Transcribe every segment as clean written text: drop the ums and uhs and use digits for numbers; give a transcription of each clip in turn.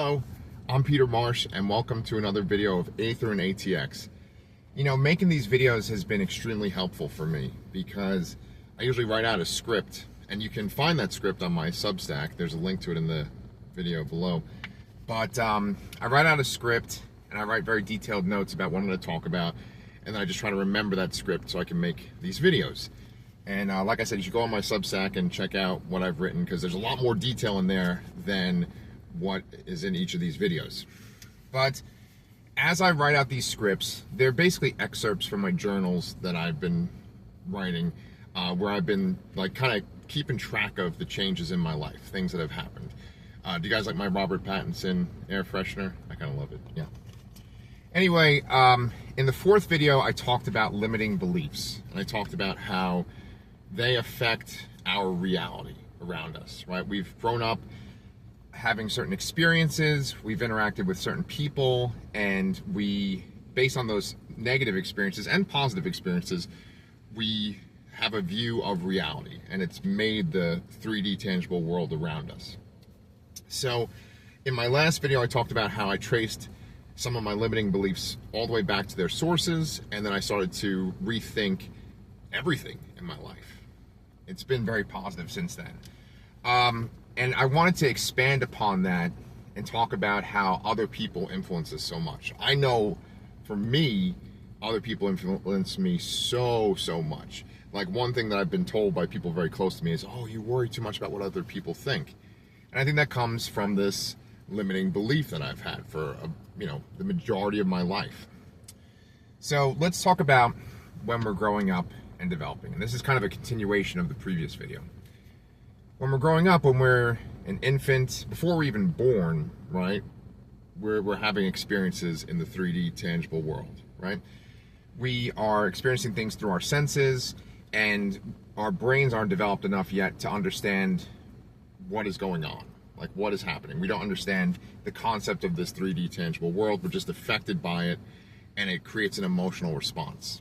Hello, I'm Peter Marsh, and welcome to another video of Aether and ATX. You know, making these videos has been extremely helpful for me because I usually write out a script, and you can find that script on my Substack. There's a link to it in the video below. But I write out a script, and I write very detailed notes about what I'm going to talk about, and then I just try to remember that script so I can make these videos. And like I said, you should go on my Substack and check out what I've written because there's a lot more detail in there than what is in each of these videos. But as I write out these scripts, they're basically excerpts from my journals that I've been writing, where I've been like kind of keeping track of the changes in my life, things that have happened. Do you guys like my Robert Pattinson air freshener? I kind of love it. Yeah. Anyway, in the fourth video, I talked about limiting beliefs, and I talked about how they affect our reality around us, right? We've grown up having certain experiences, we've interacted with certain people, and we, based on those negative experiences and positive experiences, we have a view of reality, and it's made the 3D tangible world around us. So in my last video, I talked about how I traced some of my limiting beliefs all the way back to their sources, and then I started to rethink everything in my life. It's been very positive since then. And I wanted to expand upon that and talk about how other people influence us so much. I know for me, other people influence me so much. Like one thing that I've been told by people very close to me is, oh, you worry too much about what other people think. And I think that comes from this limiting belief that I've had for, the majority of my life. So let's talk about when we're growing up and developing. And this is kind of a continuation of the previous video. When we're growing up, when we're an infant, before we're even born, right, we're having experiences in the 3D tangible world, right? We are experiencing things through our senses, and our brains aren't developed enough yet to understand what is going on, like what is happening. We don't understand the concept of this 3D tangible world. We're just affected by it, and it creates an emotional response.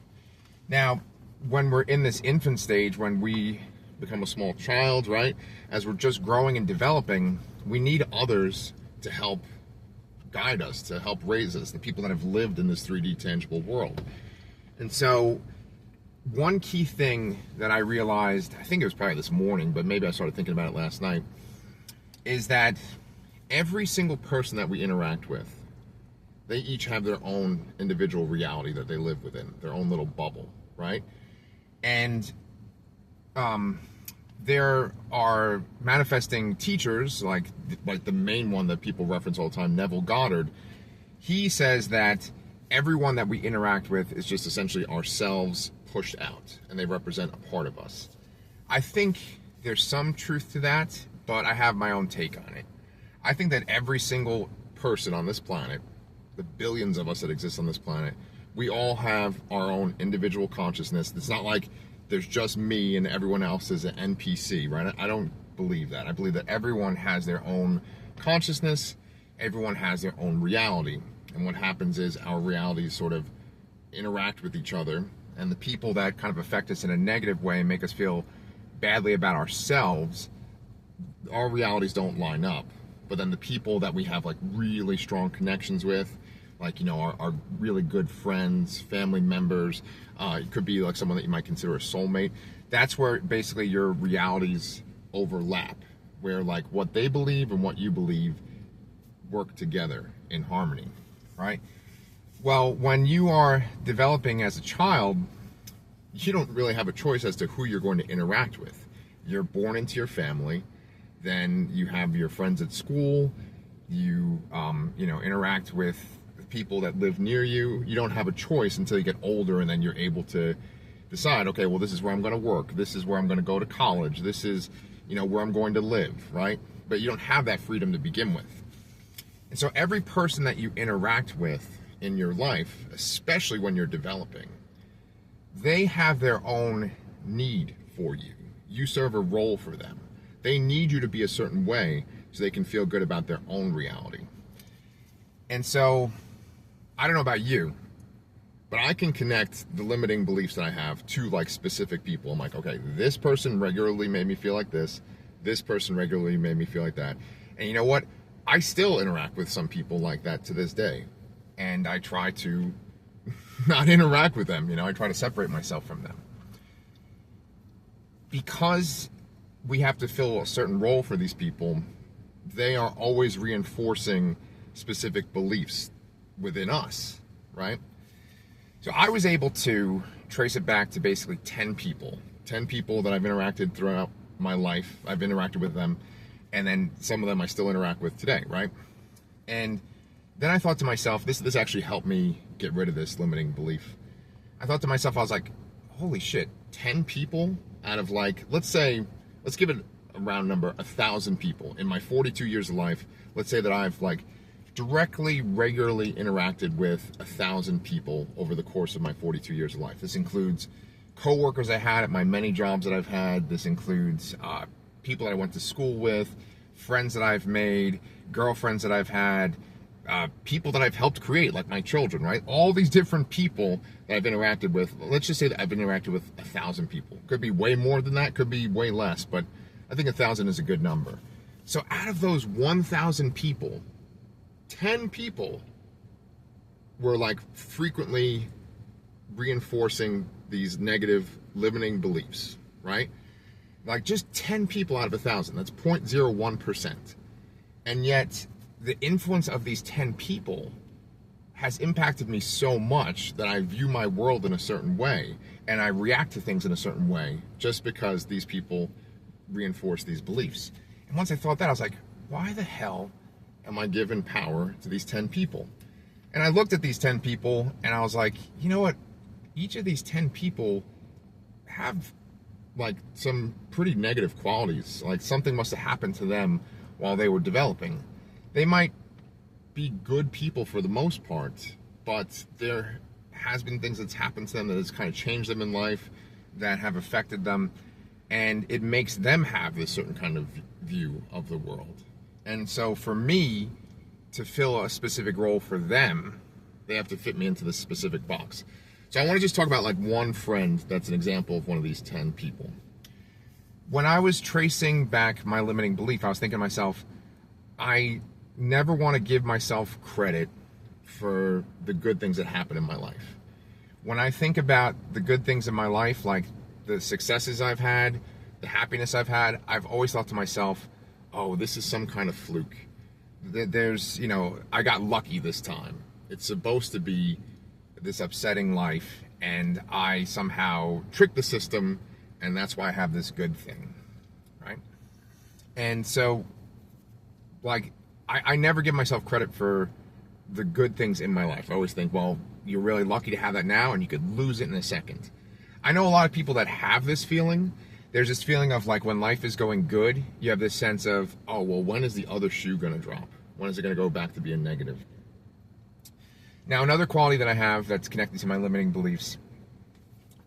Now, when we're in this infant stage, when we become a small child, right? As we're just growing and developing, we need others to help guide us, to help raise us, the people that have lived in this 3D tangible world. And so one key thing that I realized, I think it was probably this morning, but maybe I started thinking about it last night, is that every single person that we interact with, they each have their own individual reality that they live within, their own little bubble, right? And there are manifesting teachers, like the main one that people reference all the time, Neville Goddard. He says that everyone that we interact with is just essentially ourselves pushed out, and they represent a part of us. I think there's some truth to that, but I have my own take on it. I think that every single person on this planet, the billions of us that exist on this planet, we all have our own individual consciousness. It's not like there's just me and everyone else is an NPC, right? I don't believe that. I believe that everyone has their own consciousness, everyone has their own reality. And what happens is our realities sort of interact with each other, and the people that kind of affect us in a negative way and make us feel badly about ourselves, our realities don't line up. But then the people that we have like really strong connections with, like, our really good friends, family members, it could be like someone that you might consider a soulmate. That's where basically your realities overlap, where like what they believe and what you believe work together in harmony, right? Well, when you are developing as a child, you don't really have a choice as to who you're going to interact with. You're born into your family, then you have your friends at school, you interact with people that live near you. You don't have a choice until you get older, and then you're able to decide, okay, well, this is where I'm going to work, this is where I'm going to go to college, this is where I'm going to live, right? But you don't have that freedom to begin with. And so every person that you interact with in your life, especially when you're developing, they have their own need for you. You serve a role for them. They need you to be a certain way so they can feel good about their own reality. And so I don't know about you, but I can connect the limiting beliefs that I have to like specific people. I'm like, okay, this person regularly made me feel like this person regularly made me feel like that. And you know what? I still interact with some people like that to this day. And I try to not interact with them. I try to separate myself from them. Because we have to fill a certain role for these people, they are always reinforcing specific beliefs within us, right? So I was able to trace it back to basically 10 people that I've interacted throughout my life. I've interacted with them, and then some of them I still interact with today, right? And then I thought to myself, this actually helped me get rid of this limiting belief. I thought to myself, I was like, holy shit, 10 people out of let's give it a round number, 1,000 people. In my 42 years of life, let's say that I've directly, regularly interacted with 1,000 people over the course of my 42 years of life. This includes co-workers I had at my many jobs that I've had. This includes people that I went to school with, friends that I've made, girlfriends that I've had, people that I've helped create, like my children, right? All these different people that I've interacted with. Let's just say that I've interacted with 1,000 people. Could be way more than that, could be way less, but I think 1,000 is a good number. So out of those 1,000 people, 10 people were frequently reinforcing these negative limiting beliefs, right? Just 10 people out of 1,000, that's 0.01%. And yet the influence of these 10 people has impacted me so much that I view my world in a certain way and I react to things in a certain way just because these people reinforce these beliefs. And once I thought that, I was like, why the hell am I giving power to these 10 people? And I looked at these 10 people and I was like, you know what? Each of these 10 people have some pretty negative qualities. Something must have happened to them while they were developing. They might be good people for the most part, but there has been things that's happened to them that has kind of changed them in life, that have affected them, and it makes them have this certain kind of view of the world. And so for me to fill a specific role for them, they have to fit me into this specific box. So I want to just talk about one friend that's an example of one of these 10 people. When I was tracing back my limiting belief, I was thinking to myself, I never want to give myself credit for the good things that happen in my life. When I think about the good things in my life, like the successes I've had, the happiness I've had, I've always thought to myself, oh, this is some kind of fluke. There's, I got lucky this time. It's supposed to be this upsetting life, and I somehow tricked the system, and that's why I have this good thing, right? And so, I never give myself credit for the good things in my life. I always think, well, you're really lucky to have that now, and you could lose it in a second. I know a lot of people that have this feeling. There's this feeling of when life is going good, you have this sense of, oh, well, when is the other shoe going to drop? When is it going to go back to being negative? Now, another quality that I have that's connected to my limiting beliefs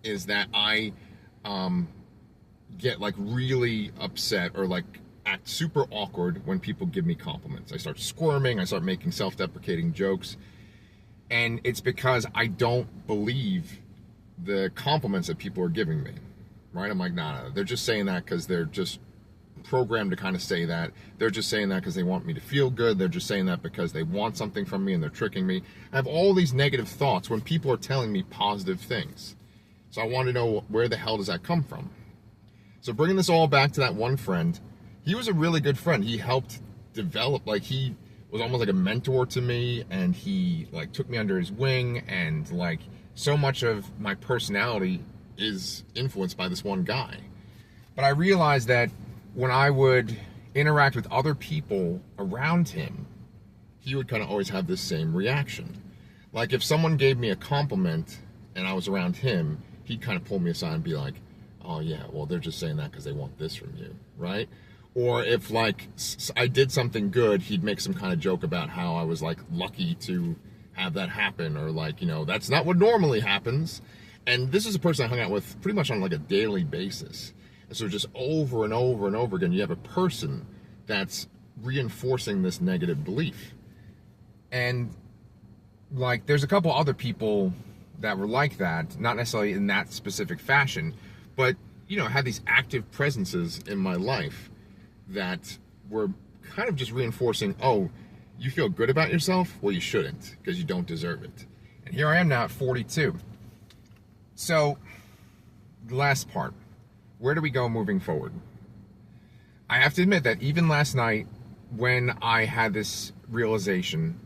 is that I get really upset or act super awkward when people give me compliments. I start squirming, I start making self-deprecating jokes, and it's because I don't believe the compliments that people are giving me, right? I'm like, nah, they're just saying that because they're just programmed to kind of say that. They're just saying that because they want me to feel good. They're just saying that because they want something from me and they're tricking me. I have all these negative thoughts when people are telling me positive things. So I want to know, where the hell does that come from? So bringing this all back to that one friend, he was a really good friend. He helped develop, he was almost like a mentor to me, and he took me under his wing, and so much of my personality is influenced by this one guy. But I realized that when I would interact with other people around him, he would kind of always have this same reaction. If someone gave me a compliment and I was around him, he'd kind of pull me aside and be like, oh yeah, well, they're just saying that because they want this from you, right? Or if I did something good, he'd make some kind of joke about how I was lucky to have that happen, or that's not what normally happens. And this is a person I hung out with pretty much on a daily basis. And so just over and over and over again, you have a person that's reinforcing this negative belief. And there's a couple other people that were like that, not necessarily in that specific fashion, but had these active presences in my life that were kind of just reinforcing, oh, you feel good about yourself? Well, you shouldn't, because you don't deserve it. And here I am now at 42. So, the last part, where do we go moving forward? I have to admit that even last night, when I had this realization,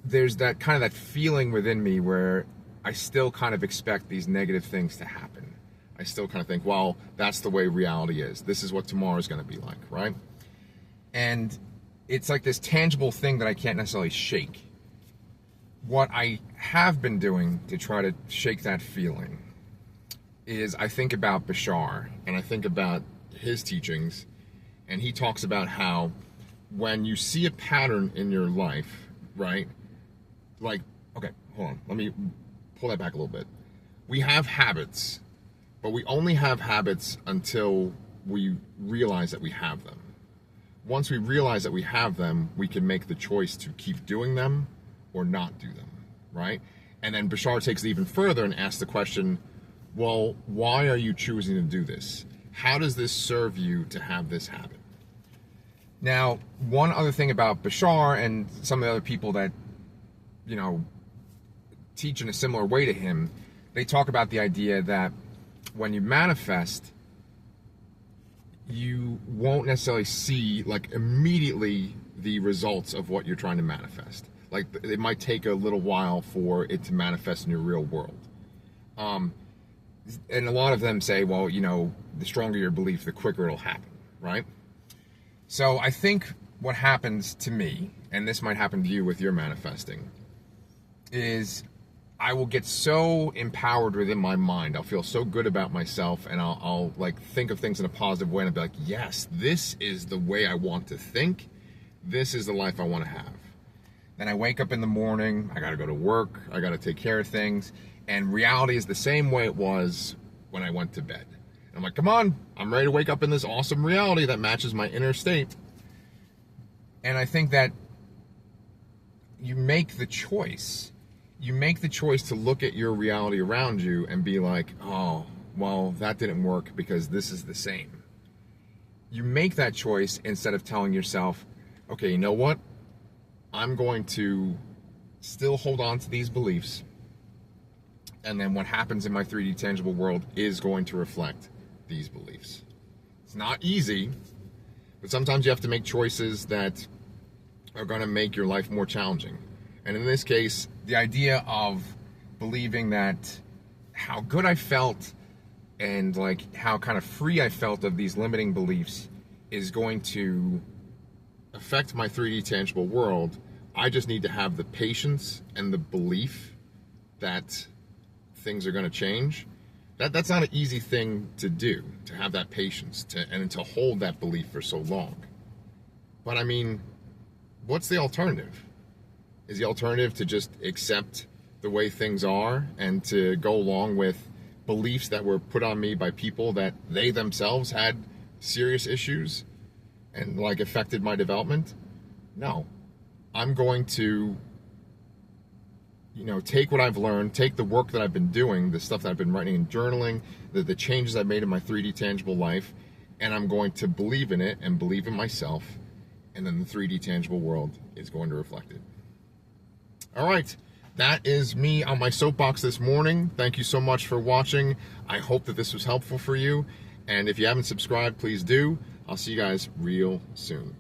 there's that kind of that feeling within me where I still kind of expect these negative things to happen. I still kind of think, well, that's the way reality is. This is what tomorrow's going to be like, right? And it's like this tangible thing that I can't necessarily shake. What I have been doing to try to shake that feeling is I think about Bashar, and I think about his teachings, and he talks about how when you see a pattern in your life, right? Like, okay, hold on. Let me pull that back a little bit. We have habits, but we only have habits until we realize that we have them. Once we realize that we have them, we can make the choice to keep doing them or not do them, right? And then Bashar takes it even further and asks the question, well, why are you choosing to do this? How does this serve you to have this habit? Now, one other thing about Bashar and some of the other people that, you know, teach in a similar way to him, they talk about the idea that when you manifest, you won't necessarily see, like, immediately the results of what you're trying to manifest. Like, it might take a little while for it to manifest in your real world. And a lot of them say, well, you know, the stronger your belief, the quicker it'll happen, right? So I think what happens to me, and this might happen to you with your manifesting, is I will get so empowered within my mind. I'll feel so good about myself, and I'll like think of things in a positive way, and I'll be like, yes, this is the way I want to think. This is the life I want to have. Then I wake up in the morning, I got to go to work, I got to take care of things, and reality is the same way it was when I went to bed. And I'm like, come on, I'm ready to wake up in this awesome reality that matches my inner state. And I think that you make the choice. You make the choice to look at your reality around you and be like, oh, well, that didn't work because this is the same. You make that choice instead of telling yourself, okay, you know what? I'm going to still hold on to these beliefs. And then what happens in my 3D tangible world is going to reflect these beliefs. It's not easy, but sometimes you have to make choices that are going to make your life more challenging. And in this case, the idea of believing that how good I felt and like how kind of free I felt of these limiting beliefs is going to affect my 3D tangible world. I just need to have the patience and the belief that things are going to change. That's not an easy thing to do, to have that patience and to hold that belief for so long. But I mean, what's the alternative? Is the alternative to just accept the way things are and to go along with beliefs that were put on me by people that they themselves had serious issues and like affected my development? No. I'm going to, you know, take what I've learned, take the work that I've been doing, the stuff that I've been writing and journaling, the changes I've made in my 3D tangible life, and I'm going to believe in it and believe in myself, and then the 3D tangible world is going to reflect it. All right, that is me on my soapbox this morning. Thank you so much for watching. I hope that this was helpful for you, and if you haven't subscribed, please do. I'll see you guys real soon.